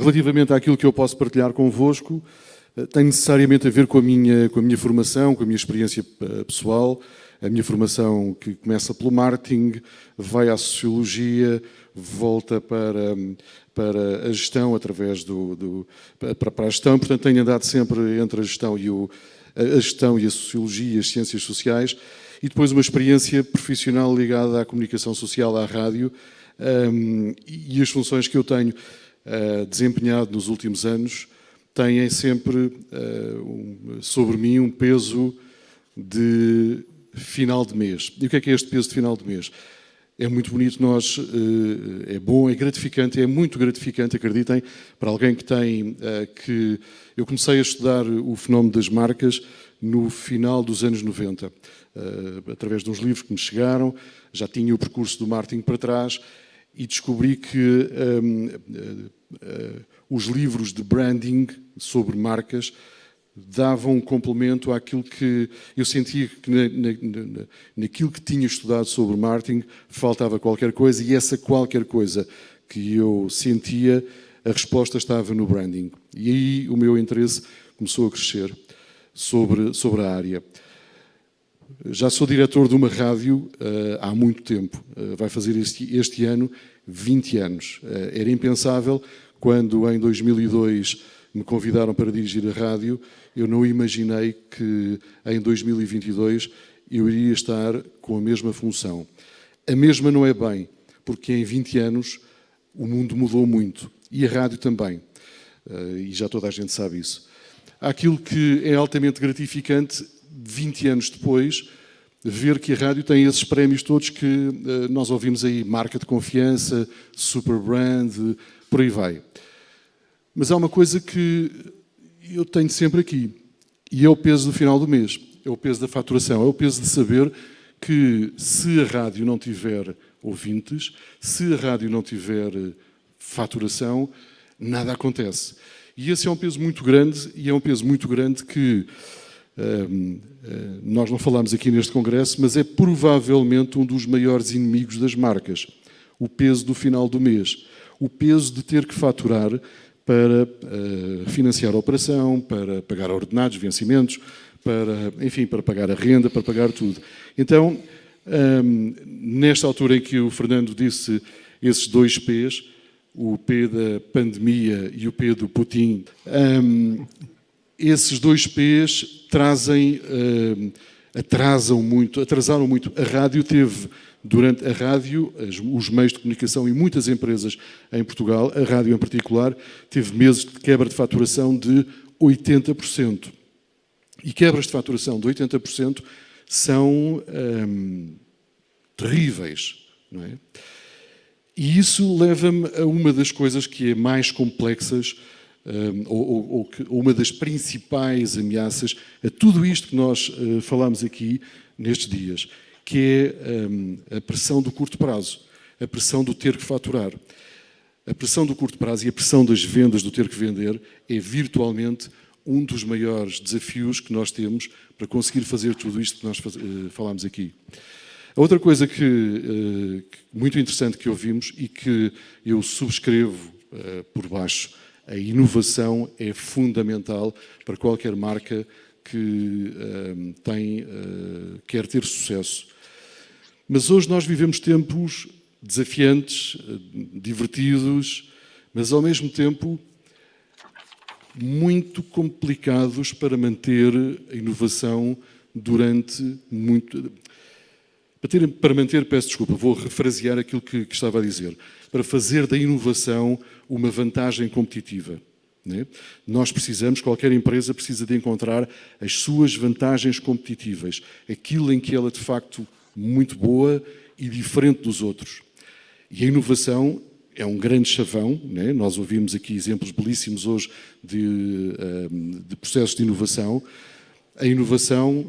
relativamente àquilo que eu posso partilhar convosco, tem necessariamente a ver com a minha formação, com a minha experiência pessoal, a minha formação que começa pelo marketing, vai à sociologia, volta para a gestão através para a gestão, portanto tenho andado sempre entre a gestão e a sociologia, as ciências sociais, e depois uma experiência profissional ligada à comunicação social, à rádio, e as funções que eu tenho desempenhado nos últimos anos têm sempre sobre mim um peso de final de mês. E o que é este peso de final de mês? É muito bonito, é bom, é gratificante, é muito gratificante, acreditem, para alguém que eu comecei a estudar o fenómeno das marcas no final dos anos 90, através de uns livros que me chegaram, já tinha o percurso do marketing para trás e descobri que os livros de branding sobre marcas davam um complemento àquilo que eu sentia que naquilo que tinha estudado sobre marketing faltava qualquer coisa, e essa qualquer coisa que eu sentia, a resposta estava no branding. E aí o meu interesse começou a crescer sobre a área. Já sou diretor de uma rádio há muito tempo, vai fazer este ano 20 anos. Era impensável quando em 2002 me convidaram para dirigir a rádio, eu não imaginei que em 2022 eu iria estar com a mesma função. A mesma não é bem, porque em 20 anos o mundo mudou muito, e a rádio também, e já toda a gente sabe isso. Há aquilo que é altamente gratificante, 20 anos depois, ver que a rádio tem esses prémios todos que nós ouvimos aí, marca de confiança, super brand, por aí vai. Mas há uma coisa que eu tenho sempre aqui, e é o peso do final do mês, é o peso da faturação, é o peso de saber que se a rádio não tiver ouvintes, se a rádio não tiver faturação, nada acontece. E esse é um peso muito grande, e é um peso muito grande que nós não falamos aqui neste congresso, mas é provavelmente um dos maiores inimigos das marcas. O peso do final do mês, o peso de ter que faturar para financiar a operação, para pagar ordenados, vencimentos, para pagar a renda, para pagar tudo. Então, nesta altura em que o Fernando disse esses dois P's, o P da pandemia e o P do Putin, esses dois P's atrasaram muito. A rádio teve, durante a rádio, os meios de comunicação e muitas empresas em Portugal, a rádio em particular, teve meses de quebra de faturação de 80%. E quebras de faturação de 80% são terríveis, não é? E isso leva-me a uma das coisas que é mais complexas, ou uma das principais ameaças a tudo isto que nós falamos aqui nestes dias, que é a pressão do curto prazo, a pressão do ter que faturar. A pressão do curto prazo e a pressão das vendas, do ter que vender, é virtualmente um dos maiores desafios que nós temos para conseguir fazer tudo isto que nós falámos aqui. A outra coisa muito interessante que ouvimos e que eu subscrevo por baixo, a inovação é fundamental para qualquer marca que quer ter sucesso. Mas hoje nós vivemos tempos desafiantes, divertidos, mas ao mesmo tempo muito complicados para manter a inovação durante muito... peço desculpa, vou refrasear aquilo que estava a dizer. Para fazer da inovação uma vantagem competitiva, né? Nós precisamos, qualquer empresa precisa de encontrar as suas vantagens competitivas, aquilo em que ela de facto muito boa e diferente dos outros. E a inovação é um grande chavão, né? Nós ouvimos aqui exemplos belíssimos hoje de processos de inovação. A inovação,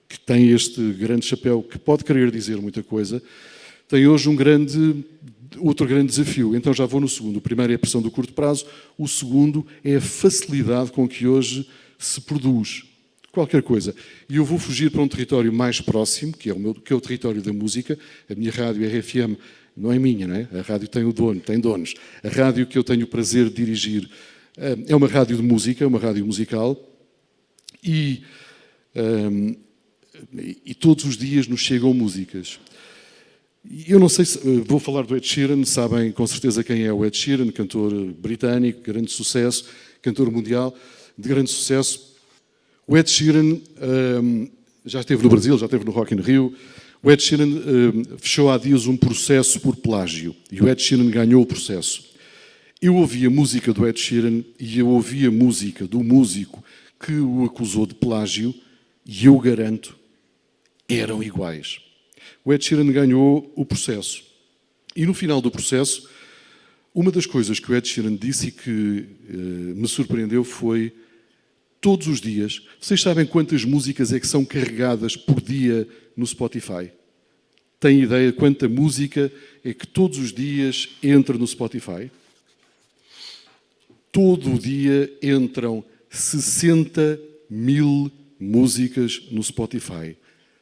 que tem este grande chapéu, que pode querer dizer muita coisa, tem hoje outro grande desafio. Então já vou no segundo. O primeiro é a pressão do curto prazo, o segundo é a facilidade com que hoje se produz qualquer coisa. E eu vou fugir para um território mais próximo, que é o território da música. A minha rádio RFM não é minha, não é? A rádio tem o dono, tem donos. A rádio que eu tenho o prazer de dirigir é uma rádio de música, uma rádio musical, e todos os dias nos chegam músicas. Eu não sei se vou falar do Ed Sheeran, sabem com certeza quem é o Ed Sheeran, cantor britânico, grande sucesso, cantor mundial, de grande sucesso. O Ed Sheeran já esteve no Brasil, já esteve no Rock in Rio. O Ed Sheeran fechou há dias um processo por plágio e o Ed Sheeran ganhou o processo. Eu ouvi a música do Ed Sheeran e eu ouvi a música do músico que o acusou de plágio e eu garanto, eram iguais. O Ed Sheeran ganhou o processo. E no final do processo, uma das coisas que o Ed Sheeran disse e que me surpreendeu foi: todos os dias, vocês sabem quantas músicas é que são carregadas por dia no Spotify? Têm ideia quanta música é que todos os dias entra no Spotify? Todo o dia entram 60 mil músicas no Spotify.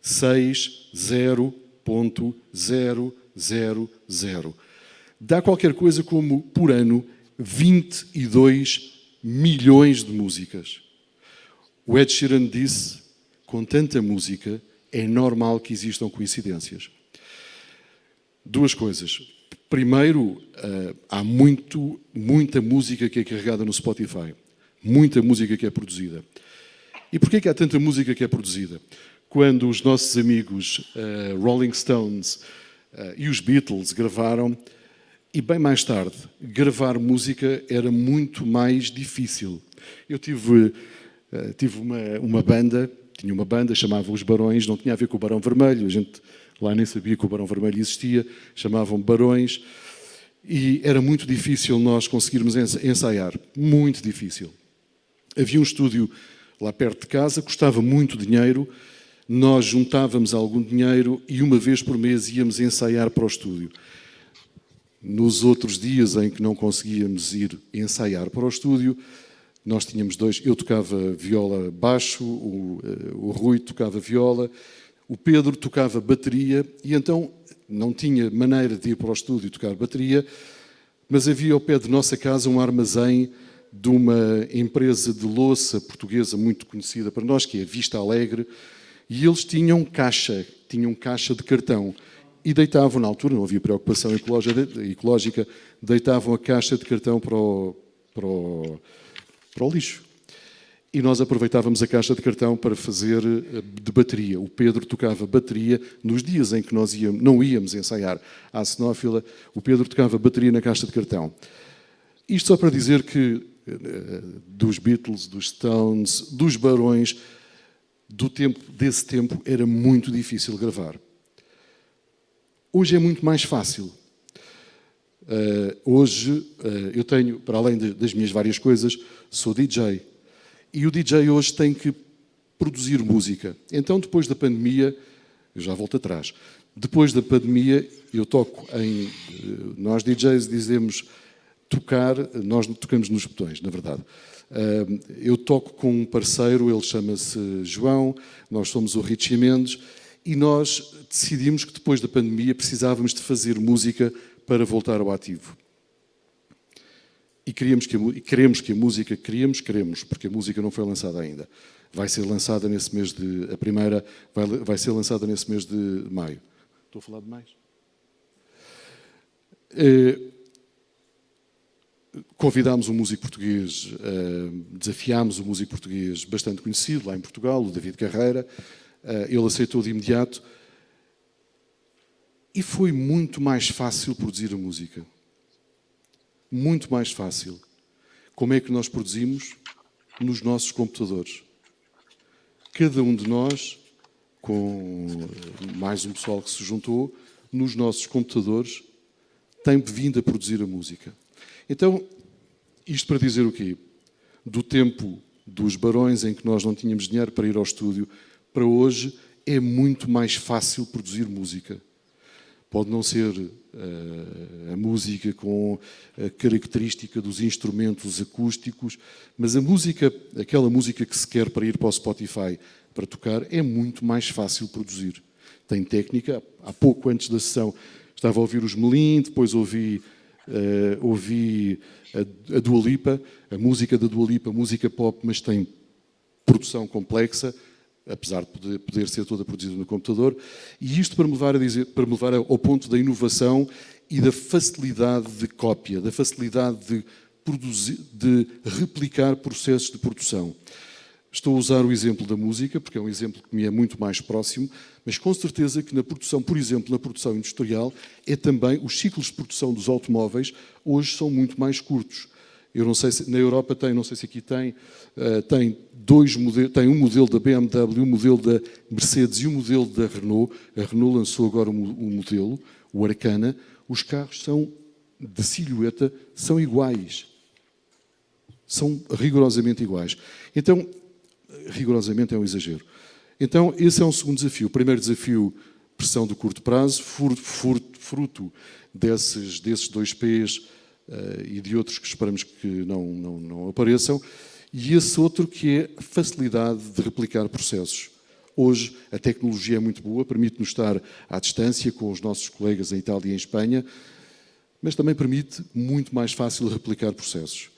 60.000. Dá qualquer coisa como, por ano, 22 milhões de músicas. O Ed Sheeran disse, com tanta música, é normal que existam coincidências. Duas coisas. Primeiro, há muita música que é carregada no Spotify. Muita música que é produzida. E porquê que há tanta música que é produzida? Quando os nossos amigos Rolling Stones e os Beatles gravaram, e bem mais tarde, gravar música era muito mais difícil. Eu tive uma banda, tinha uma banda, chamava Os Barões, não tinha a ver com o Barão Vermelho, a gente lá nem sabia que o Barão Vermelho existia, chamavam Barões, e era muito difícil nós conseguirmos ensaiar, muito difícil. Havia um estúdio lá perto de casa, custava muito dinheiro, nós juntávamos algum dinheiro e uma vez por mês íamos ensaiar para o estúdio. Nos outros dias em que não conseguíamos ir ensaiar para o estúdio, nós tínhamos dois, eu tocava viola baixo, o Rui tocava viola, o Pedro tocava bateria e então não tinha maneira de ir para o estúdio tocar bateria, mas havia ao pé de nossa casa um armazém de uma empresa de louça portuguesa muito conhecida para nós, que é Vista Alegre, e eles tinham caixa de cartão. E deitavam, na altura, não havia preocupação ecológica, deitavam a caixa de cartão para o lixo. E nós aproveitávamos a caixa de cartão para fazer de bateria. O Pedro tocava bateria nos dias em que nós não íamos ensaiar à cenófila, o Pedro tocava bateria na caixa de cartão. Isto só para dizer que dos Beatles, dos Stones, dos Barões, desse tempo era muito difícil gravar. Hoje é muito mais fácil. Hoje eu tenho, para além das minhas várias coisas, sou DJ. E o DJ hoje tem que produzir música. Então, depois da pandemia, eu já volto atrás, depois da pandemia eu toco nós DJs dizemos tocar, nós tocamos nos botões, na verdade. Eu toco com um parceiro, ele chama-se João, nós somos o Richie Mendes, e nós decidimos que depois da pandemia precisávamos de fazer música para voltar ao ativo. E queremos que a música, porque a música não foi lançada ainda. Vai ser lançada nesse mês a primeira vai ser lançada nesse mês de maio. Estou a falar demais? Convidámos um músico português, desafiámos um músico português bastante conhecido lá em Portugal, o David Carreira. Ele aceitou de imediato e foi muito mais fácil produzir a música. Muito mais fácil. Como é que nós produzimos? Nos nossos computadores. Cada um de nós, com mais um pessoal que se juntou, nos nossos computadores, tem vindo a produzir a música. Então, isto para dizer o quê? Do tempo dos Barões, em que nós não tínhamos dinheiro para ir ao estúdio, para hoje é muito mais fácil produzir música. Pode não ser a música com a característica dos instrumentos acústicos, mas aquela música que se quer para ir para o Spotify para tocar, é muito mais fácil produzir. tem técnica. Há pouco antes da sessão estava a ouvir os Melim, depois ouvi a Dua Lipa, a música da Dua Lipa, música pop, mas tem produção complexa, apesar de poder ser toda produzida no computador, e isto para me levar ao ponto da inovação e da facilidade de cópia, da facilidade de produzir, de replicar processos de produção. Estou a usar o exemplo da música, porque é um exemplo que me é muito mais próximo, mas com certeza que na produção, por exemplo, na produção industrial, é também, os ciclos de produção dos automóveis hoje são muito mais curtos. Eu não sei se na Europa tem, não sei se aqui tem dois modelos, tem um modelo da BMW, um modelo da Mercedes e um modelo da Renault. A Renault lançou agora um modelo, o Arcana. Os carros são de silhueta, são iguais. São rigorosamente iguais. Então, rigorosamente é um exagero. Então, esse é um segundo desafio. O primeiro desafio, pressão de curto prazo, fruto desses dois P's e de outros que esperamos que não apareçam. E esse outro que é a facilidade de replicar processos. Hoje, a tecnologia é muito boa, permite-nos estar à distância com os nossos colegas em Itália e em Espanha, mas também permite muito mais fácil replicar processos.